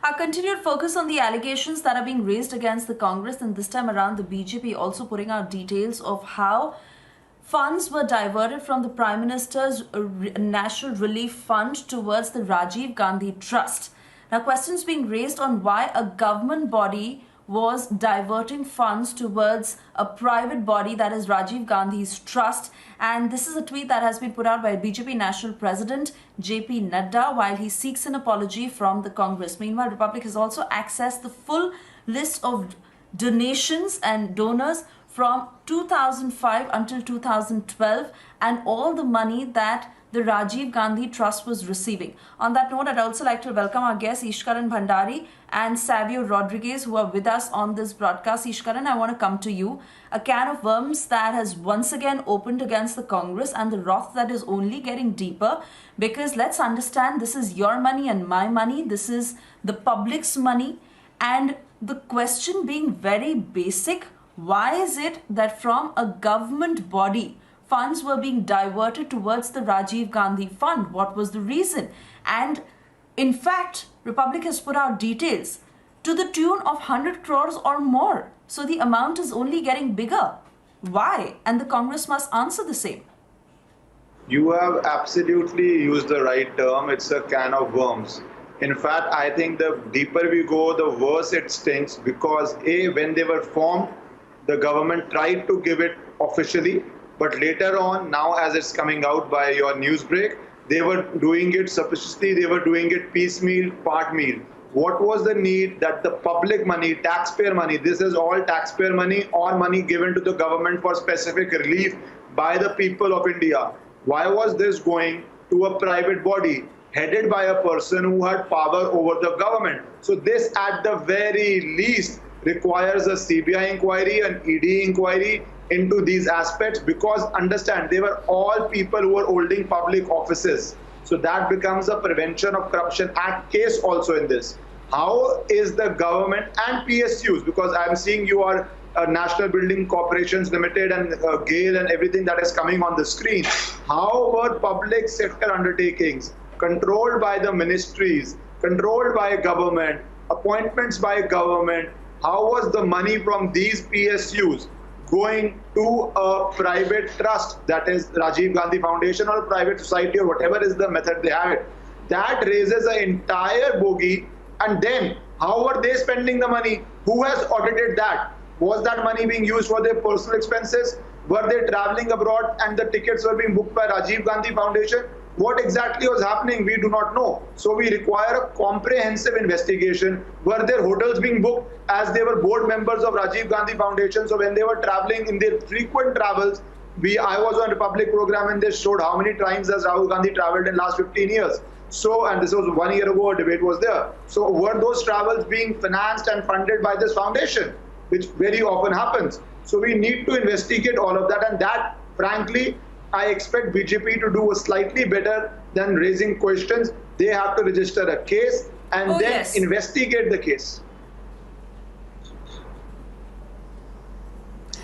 Our continued focus on the allegations that are being raised against the Congress, and this time around the BJP also putting out details of how funds were diverted from the Prime Minister's National Relief Fund towards the Rajiv Gandhi Trust. Now, questions being raised on why a government body was diverting funds towards a private body, that is Rajiv Gandhi's trust. And this is a tweet that has been put out by BJP National President JP Nadda while he seeks an apology from the Congress. Meanwhile, Republic has also accessed the full list of donations and donors from 2005 until 2012 and all the money that the Rajiv Gandhi Trust was receiving. On that note, I'd also like to welcome our guests Ishkaran Bhandari and Savio Rodriguez, who are with us on this broadcast. Ishkaran, I want to come to you. A can of worms that has once again opened against the Congress, and the wrath that is only getting deeper, because let's understand, this is your money and my money. This is the public's money. And the question being very basic, why is it that from a government body, funds were being diverted towards the Rajiv Gandhi Fund? What was the reason? And in fact, Republic has put out details to the tune of 100 crores or more. So the amount is only getting bigger. Why? And the Congress must answer the same. You have absolutely used the right term. It's a can of worms. In fact, I think the deeper we go, the worse it stinks, because when they were formed, the government tried to give it officially, but later on, now as it's coming out by your news break, they were doing it suspiciously, they were doing it piecemeal, part meal. What was the need that the public money, taxpayer money, this is all taxpayer money or money given to the government for specific relief by the people of India? Why was this going to a private body headed by a person who had power over the government? So this at the very least requires a CBI inquiry, an ED inquiry into these aspects, because understand, they were all people who were holding public offices. So that becomes a Prevention of Corruption Act case also in this. How is the government and PSUs, because I'm seeing you are National Building Corporations Limited and GAIL and everything that is coming on the screen. How were public sector undertakings controlled by the ministries, controlled by government, appointments by government? How was the money from these PSUs going to a private trust, that is Rajiv Gandhi Foundation or a private society or whatever is the method they have it? That raises an entire bogey. And then how were they spending the money? Who has audited that? Was that money being used for their personal expenses? Were they traveling abroad and the tickets were being booked by Rajiv Gandhi Foundation? What exactly was happening, we do not know. So we require a comprehensive investigation. Were their hotels being booked as they were board members of Rajiv Gandhi Foundation? So when they were traveling in their frequent travels, I was on Republic program and they showed how many times has Rahul Gandhi traveled in last 15 years. So, and this was 1 year ago, a debate was there. So were those travels being financed and funded by this foundation, which very often happens? So we need to investigate all of that, and that, frankly, I expect BJP to do slightly better than raising questions. They have to register a case and investigate the case.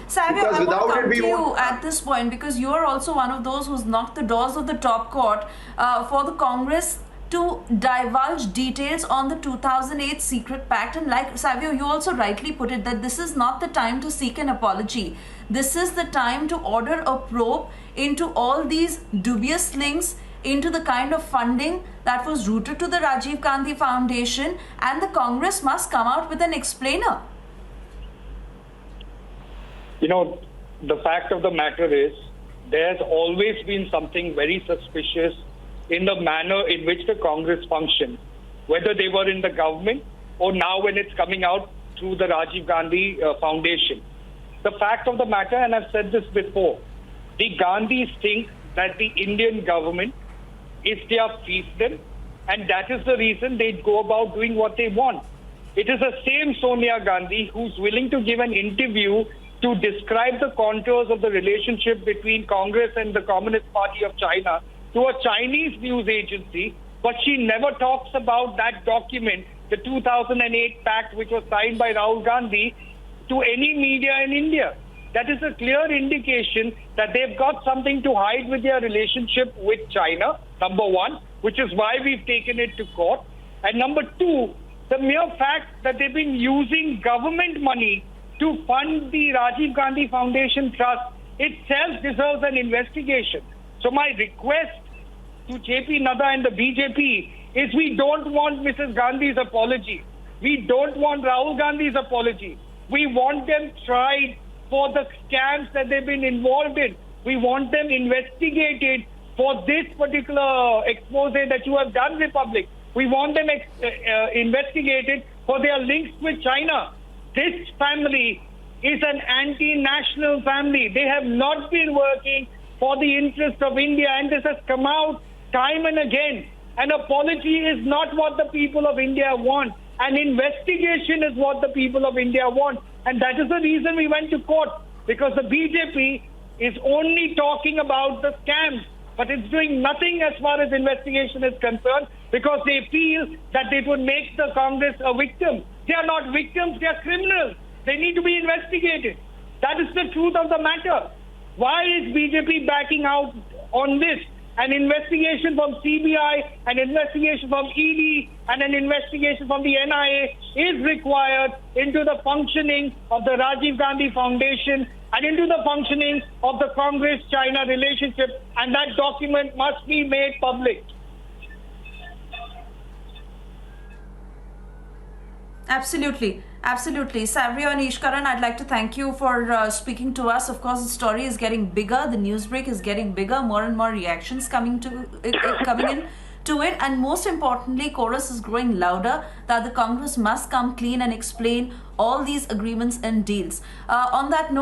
Savio, I want to come to you at this point, because you are also one of those who's knocked the doors of the top court for the Congress to divulge details on the 2008 secret pact. And like Savio, you also rightly put it, that this is not the time to seek an apology. This is the time to order a probe into all these dubious links, into the kind of funding that was routed to the Rajiv Gandhi Foundation, and the Congress must come out with an explainer. You know, the fact of the matter is, there has always been something very suspicious in the manner in which the Congress functioned, whether they were in the government or now when it's coming out through the Rajiv Gandhi Foundation. The fact of the matter, and I've said this before, the Gandhis think that the Indian government is their fiefdom, and that is the reason they go about doing what they want. It is the same Sonia Gandhi who's willing to give an interview to describe the contours of the relationship between Congress and the Communist Party of China to a Chinese news agency, but she never talks about that document, the 2008 pact, which was signed by Rahul Gandhi, to any media in India. That is a clear indication that they've got something to hide with their relationship with China, number one, which is why we've taken it to court. And number two, The mere fact that they've been using government money to fund the Rajiv Gandhi Foundation Trust itself deserves an investigation. So my request to JP Nadda and the BJP is, we don't want Mrs. Gandhi's apology. We don't want Rahul Gandhi's apology. We want them tried for the scams that they've been involved in. We want them investigated for this particular expose that you have done, Republic. We want them investigated for their links with China. This family is an anti-national family. They have not been working for the interest of India, and this has come out time and again. An apology is not what the people of India want. An investigation is what the people of India want. And that is the reason we went to court, because the BJP is only talking about the scams, but it's doing nothing as far as investigation is concerned, because they feel that they would make the Congress a victim. They are not victims, they are criminals. They need to be investigated. That is the truth of the matter. Why is BJP backing out on this? An investigation from CBI, an investigation from ED, and an investigation from the NIA is required into the functioning of the Rajiv Gandhi Foundation and into the functioning of the Congress-China relationship, and that document must be made public. Absolutely. Absolutely. Savrio and Ishkaran, I'd like to thank you for speaking to us. Of course, the story is getting bigger. The news break is getting bigger. More and more reactions coming in to it. And most importantly, chorus is growing louder that the Congress must come clean and explain all these agreements and deals. On that note,